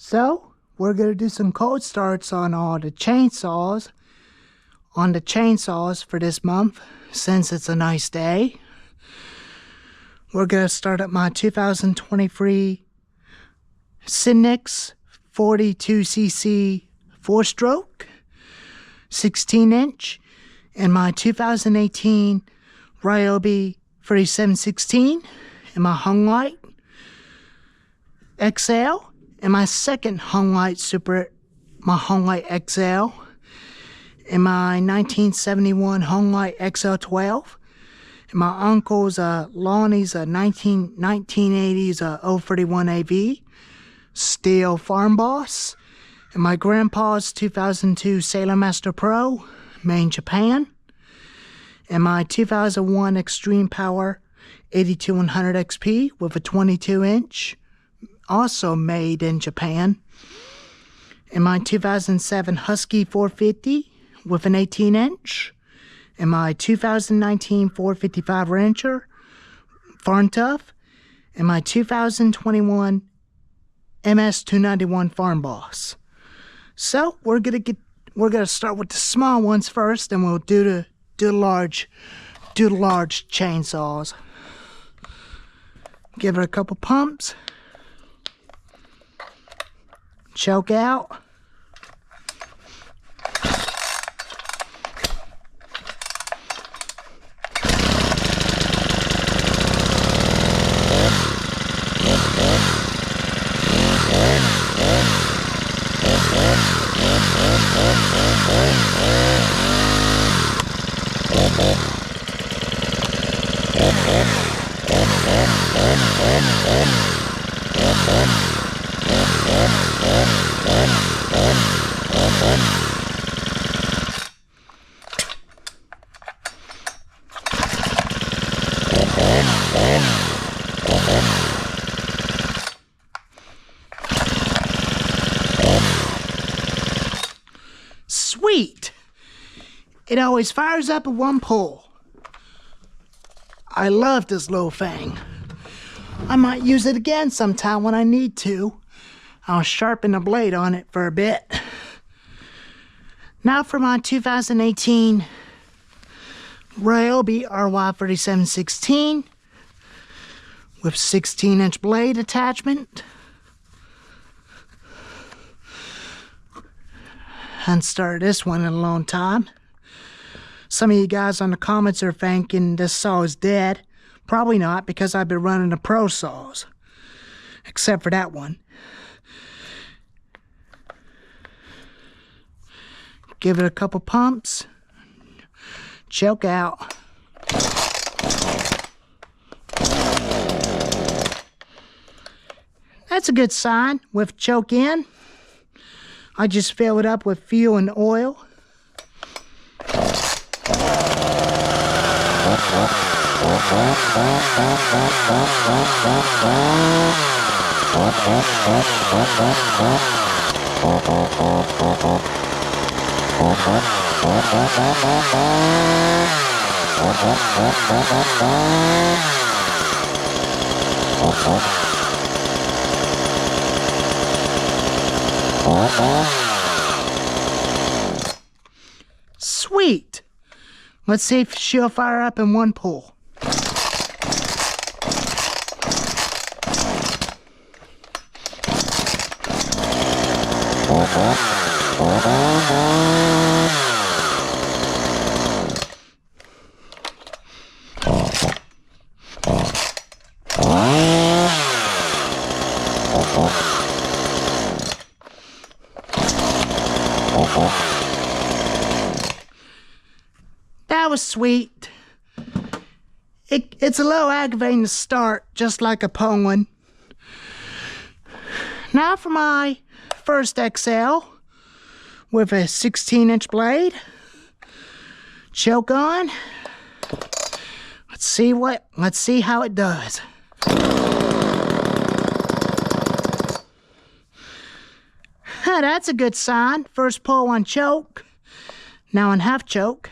So we're going to do some cold starts on all the chainsaws. For this month, since it's a nice day. We're going to start at my 2023 Synix 42cc 4-stroke 16-inch and my 2018 Ryobi 3716 and my Homelite XL and my second Homelite XL and my 1971 Homelite XL12 and my uncle's Lonnie's 1980s 031 AV Steel Farm Boss and my grandpa's 2002 Sailor Master Pro made in Japan and my 2001 Extreme Power 82100 XP with a 22-inch also made in Japan and my 2007 Husky 450 with an 18-inch and my 2019 455 Rancher Farm Tough and my 2021 MS 291 Farm Boss. So we're gonna start with the small ones first, and we'll do the large chainsaws. Give it a couple pumps. Choke out. Sweet! It always fires up at one pull. I love this little thing. I might use it again sometime when I need to. I'll sharpen the blade on it for a bit. Now for my 2018 Ryobi RY3716 with 16-inch blade attachment. Hadn't started this one in a long time. Some of you guys on the comments are thinking this saw is dead. Probably not, because I've been running the pro saws. Except for that one. Give it a couple pumps. Choke out. That's a good sign with choke in. I just fill it up with fuel and oil. Sweet! Let's see if she'll fire up in one pull. That was sweet. It's a little aggravating to start, just like a Poland. Now for my first XL with a 16-inch blade. Choke on. Let's see how it does. That's a good sign. First pull on choke. Now on half choke.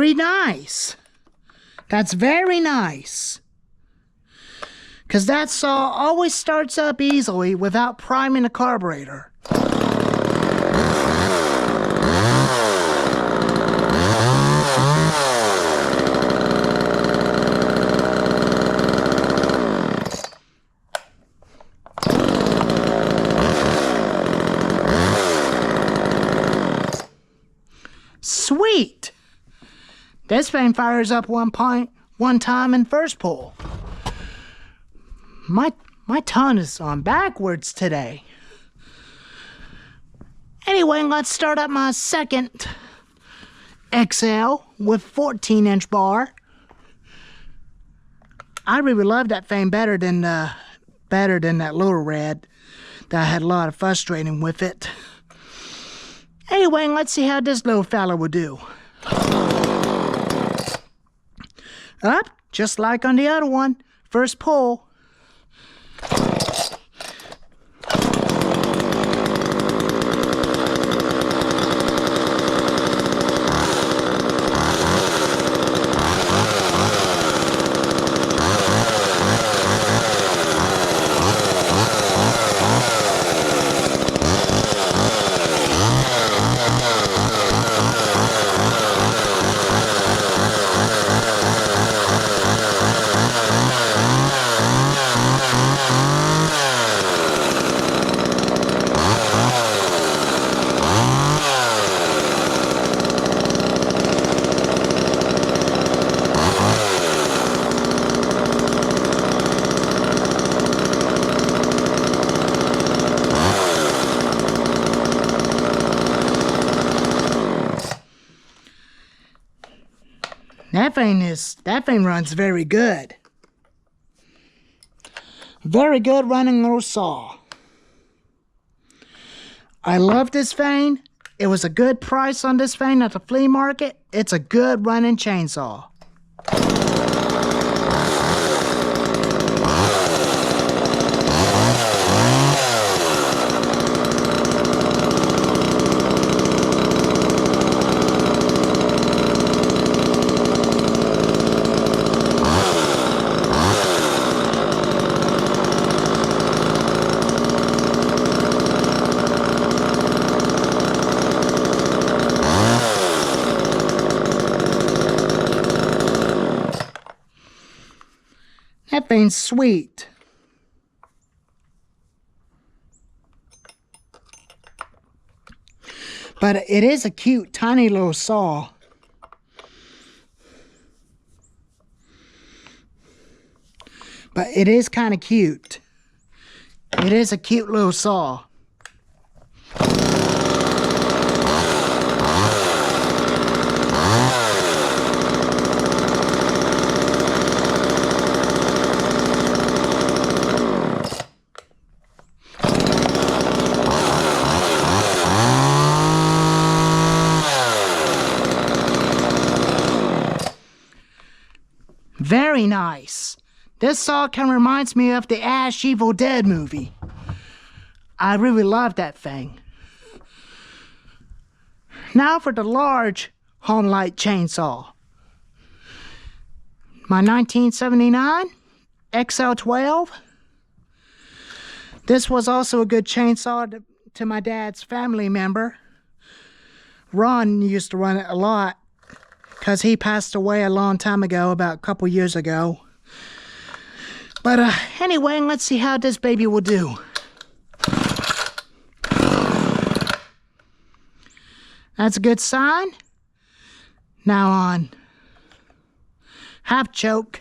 very nice. That's very nice. Because that saw always starts up easily without priming the carburetor. Sweet! This thing fires up one time in first pull. My tongue is on backwards today. Anyway, let's start up my second XL with 14-inch bar. I really love that thing better than that little red. That I had a lot of frustrating with it. Anyway, let's see how this little fella will do. Up, just like on the other one. First pull. That thing runs very good. Very good running little saw. I love this Vayne. It was a good price on this Vayne at the flea market. It's a good running chainsaw. That thing's sweet. But it is a cute, tiny little saw. But it is kind of cute. It is a cute little saw. Very nice. This saw kind of reminds me of the Ash Evil Dead movie. I really love that thing. Now for the large Homelite chainsaw. My 1979 XL12. This was also a good chainsaw to my dad's family member. Ron used to run it a lot, because he passed away a long time ago, about a couple years ago. But anyway, let's see how this baby will do. That's a good sign. Now on half choke.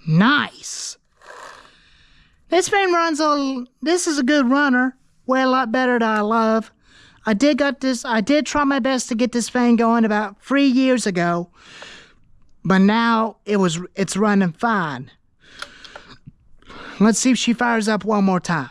Nice. This Vayne runs this is a good runner. Way a lot better than I love. I did try my best to get this Vayne going about 3 years ago. But now it's running fine. Let's see if she fires up one more time.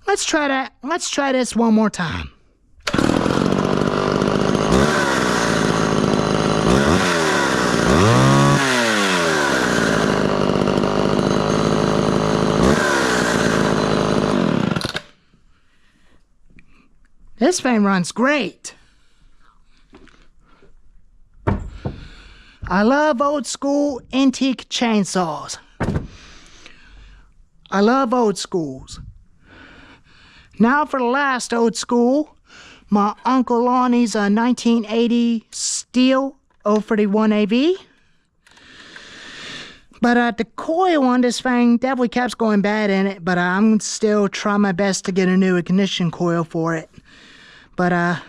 Let's try that. Let's try this one more time. This Vayne runs great. I love old school antique chainsaws. I love old schools. Now for the last old school, my Uncle Lonnie's 1980 Steel 031 AV. But the coil on this thing definitely kept going bad in it, but I'm still trying my best to get a new ignition coil for it. But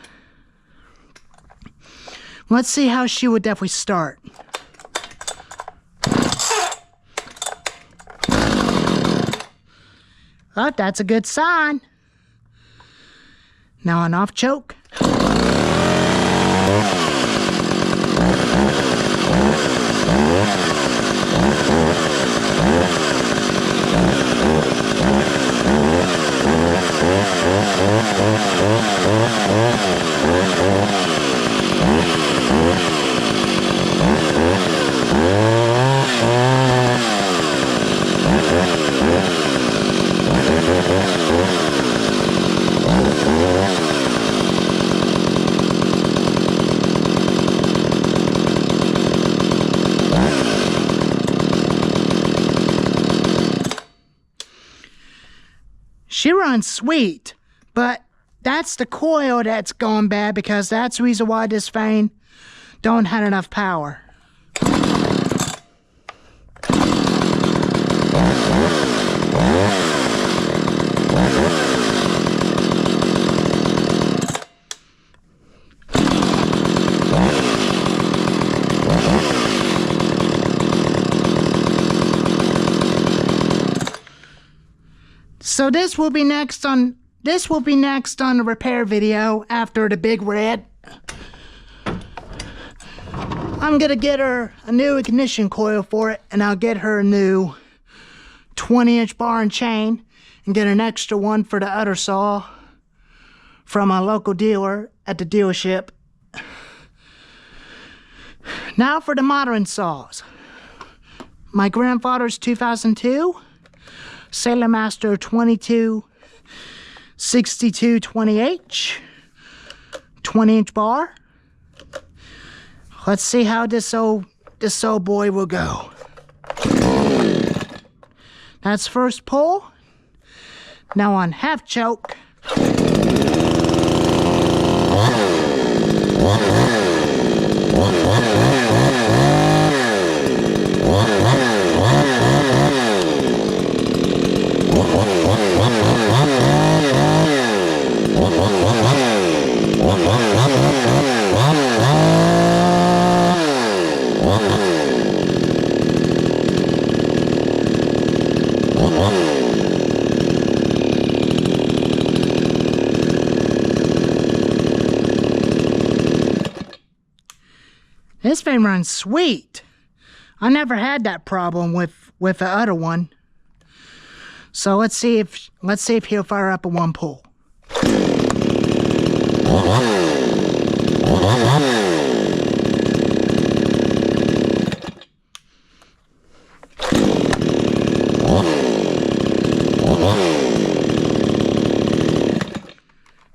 let's see how she would definitely start. Oh, that's a good sign. Now an off choke. She runs sweet, but that's the coil that's gone bad, because that's the reason why this Vayne don't have enough power. So this will be next on the repair video after the Big Red. I'm gonna get her a new ignition coil for it, and I'll get her a new 20-inch bar and chain, and get an extra one for the other saw from a local dealer at the dealership. Now for the modern saws. My grandfather's 2002 Sailor Master 2262 20H 20-inch bar. Let's see how this old boy will go. That's first pull. Now on half choke. This Vayne runs sweet. I never had that problem with the other one. So let's see if he'll fire up a one pull.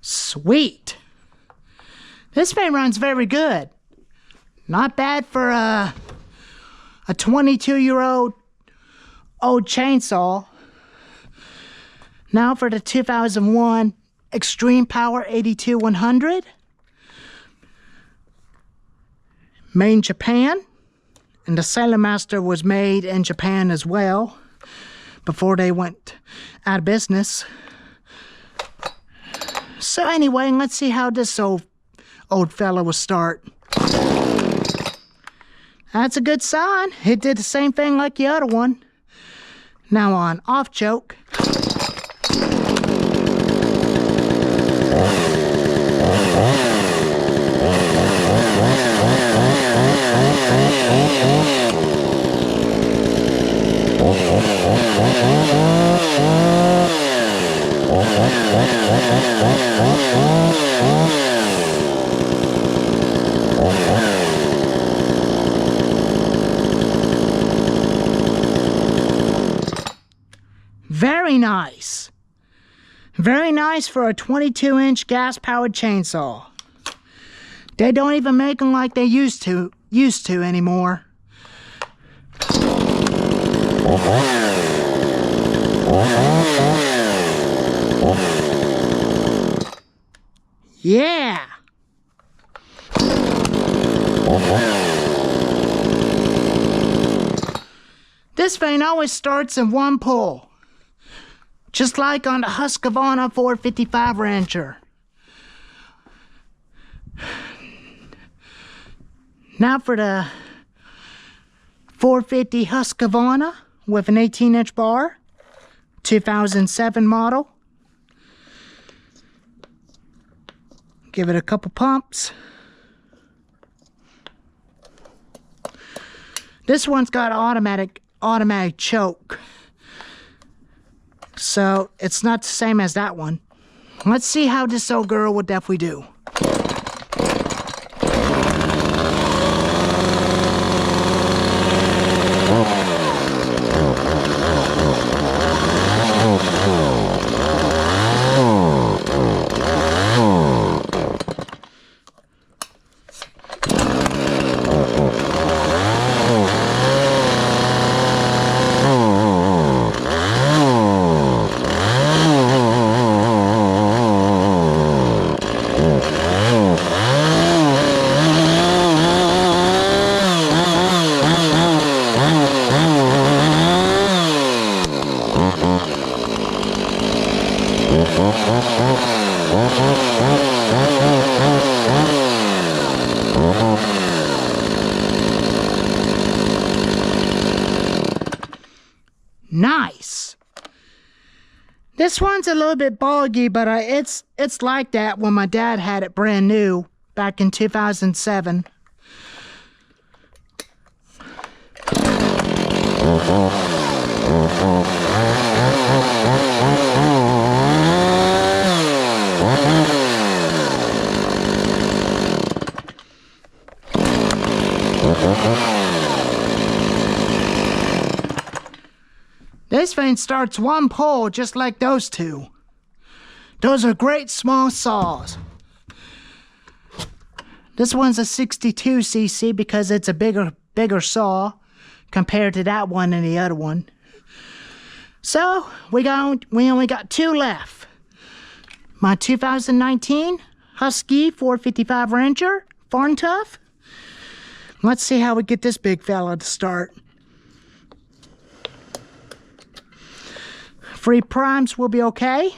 Sweet. This Vayne runs very good. Not bad for a 22-year-old old chainsaw. Now for the 2001 Extreme Power 82100. Made in Japan. And the Sailor Master was made in Japan as well, before they went out of business. So anyway, let's see how this old fella will start. That's a good sign. It did the same thing like the other one. Now on off choke. Very nice. Very nice for a 22-inch gas-powered chainsaw. They don't even make them like they used to anymore. Yeah. This Vayne always starts in one pull, just like on the Husqvarna 455 Rancher. Now for the 450 Husqvarna with an 18-inch bar, 2007 model. Give it a couple pumps. This one's got automatic choke, so it's not the same as that one. Let's see how this old girl will definitely do. Nice. This one's a little bit boggy, but it's like that when my dad had it brand new back in 2007. This Vayne starts one pull just like those two. Those are great small saws. This one's a 62cc because it's a bigger saw compared to that one and the other one. So we only got two left. My 2019 Husky 455 Rancher, Farm Tough. Let's see how we get this big fella to start. Free primes will be okay.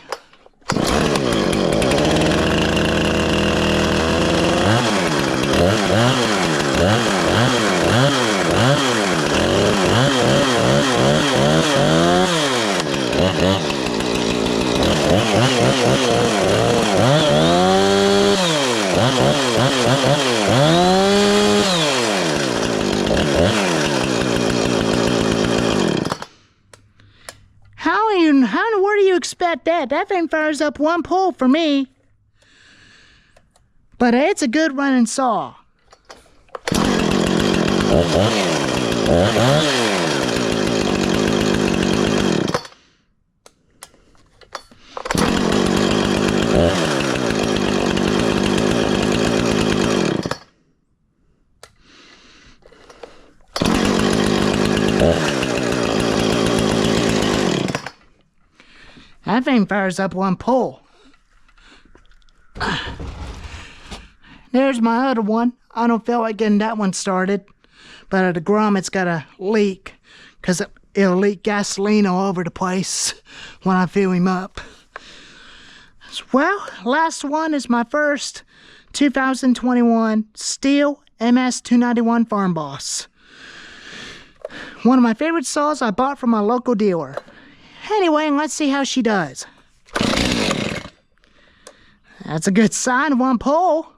Where do you expect that? That thing fires up one pull for me. But it's a good running saw. That thing fires up one pull. There's my other one. I don't feel like getting that one started. But the grommet's got a leak, because it'll leak gasoline all over the place when I fill him up. Well, last one is my first 2021 Stihl MS-291 Farm Boss. One of my favorite saws I bought from my local dealer. Anyway, let's see how she does. That's a good sign, one pull.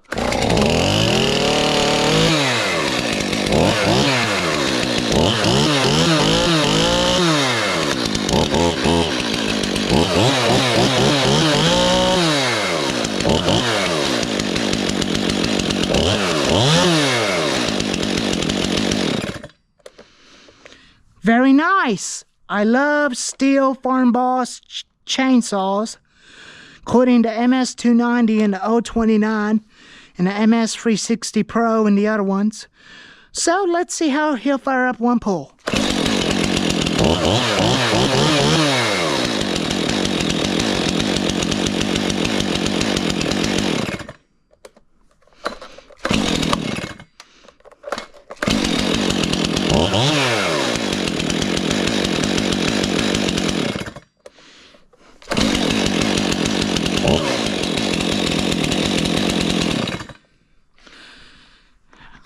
Very nice. I love Stihl Farm Boss chainsaws, including the MS-290 and the 029 and the MS-360 Pro and the other ones. So let's see how he'll fire up one pull.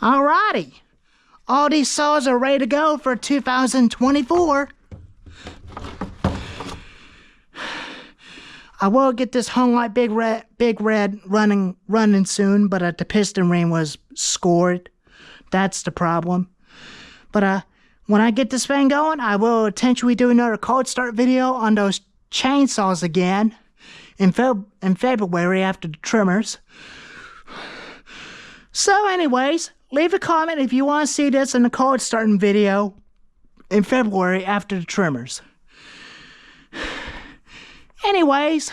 Alrighty, all these saws are ready to go for 2024. I will get this Homelite Big Red running soon, but the piston ring was scored. That's the problem. But when I get this thing going, I will potentially do another cold start video on those chainsaws again in February after the trimmers. So anyways, leave a comment if you want to see this in the cold starting video in February after the trimmers. Anyways,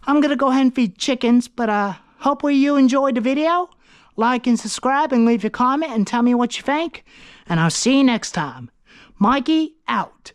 I'm going to go ahead and feed chickens, but hopefully you enjoyed the video. Like and subscribe and leave a comment and tell me what you think. And I'll see you next time. Mikey out.